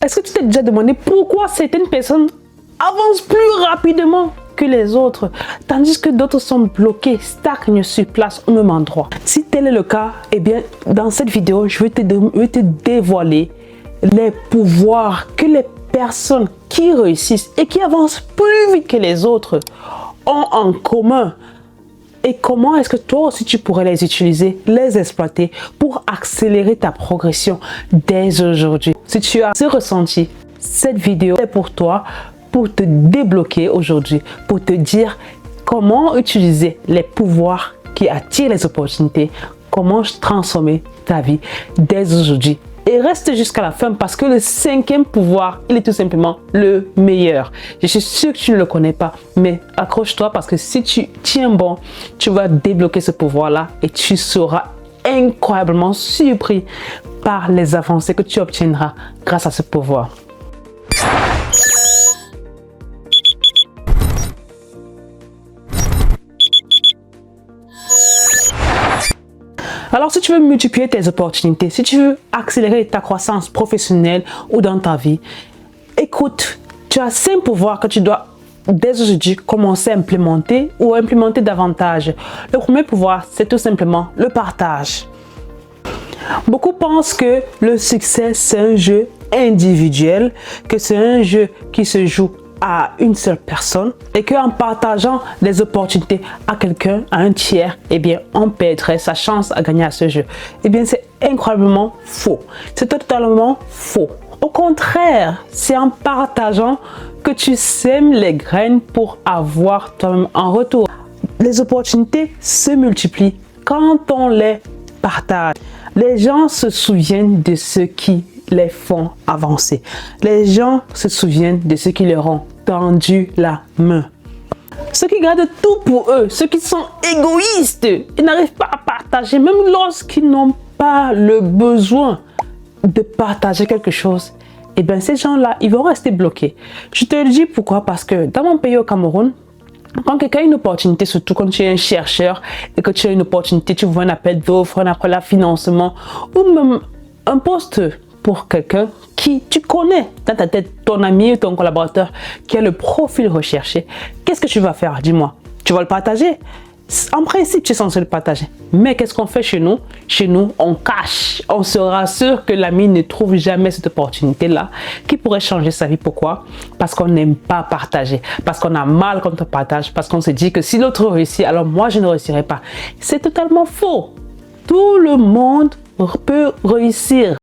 Est-ce que tu t'es déjà demandé pourquoi certaines personnes avancent plus rapidement que les autres, tandis que d'autres sont bloqués, stagnent sur place au même endroit? Si tel est le cas, eh bien, dans cette vidéo, je vais te dévoiler les pouvoirs que les personnes qui réussissent et qui avancent plus vite que les autres ont en commun. Et comment est-ce que toi aussi tu pourrais les utiliser, les exploiter pour accélérer ta progression dès aujourd'hui? Si tu as ce ressenti, cette vidéo est pour toi, pour te débloquer aujourd'hui, pour te dire comment utiliser les pouvoirs qui attirent les opportunités, comment transformer ta vie dès aujourd'hui. Et reste jusqu'à la fin parce que le 5e pouvoir, il est tout simplement le meilleur. Je suis sûre que tu ne le connais pas, mais accroche-toi parce que si tu tiens bon, tu vas débloquer ce pouvoir-là et tu seras incroyablement surpris par les avancées que tu obtiendras grâce à ce pouvoir. Alors, si tu veux multiplier tes opportunités, si tu veux accélérer ta croissance professionnelle ou dans ta vie, écoute, tu as 5 pouvoirs que tu dois dès aujourd'hui commencer à implémenter ou implémenter davantage. Le premier pouvoir, c'est tout simplement le partage. Beaucoup pensent que le succès, c'est un jeu individuel, que c'est un jeu qui se joue à une seule personne et qu'en partageant des opportunités à quelqu'un, à un tiers, eh bien, on perdrait sa chance à gagner à ce jeu. Eh bien, c'est incroyablement faux. C'est totalement faux. Au contraire, c'est en partageant que tu sèmes les graines pour avoir toi-même en retour. Les opportunités se multiplient quand on les partage. Les gens se souviennent de ceux qui les font avancer. Les gens se souviennent de ceux qui leur ont tendu la main. Ceux qui gardent tout pour eux, ceux qui sont égoïstes, ils n'arrivent pas à partager, même lorsqu'ils n'ont pas le besoin de partager quelque chose. Eh bien, ces gens-là, ils vont rester bloqués. Je te le dis pourquoi? Parce que dans mon pays, au Cameroun, quand quelqu'un a une opportunité, surtout quand tu es un chercheur et que tu as une opportunité, tu vois un appel d'offres, un appel à financement ou même un poste pour quelqu'un qui tu connais dans ta tête, ton ami ou ton collaborateur qui a le profil recherché, qu'est-ce que tu vas faire? Dis-moi, tu vas le partager? En principe, tu es censé le partager. Mais qu'est-ce qu'on fait chez nous? Chez nous, on cache. On se rassure que l'ami ne trouve jamais cette opportunité-là qui pourrait changer sa vie. Pourquoi? Parce qu'on n'aime pas partager. Parce qu'on a mal quand on partage. Parce qu'on se dit que si l'autre réussit, alors moi, je ne réussirai pas. C'est totalement faux. Tout le monde peut réussir.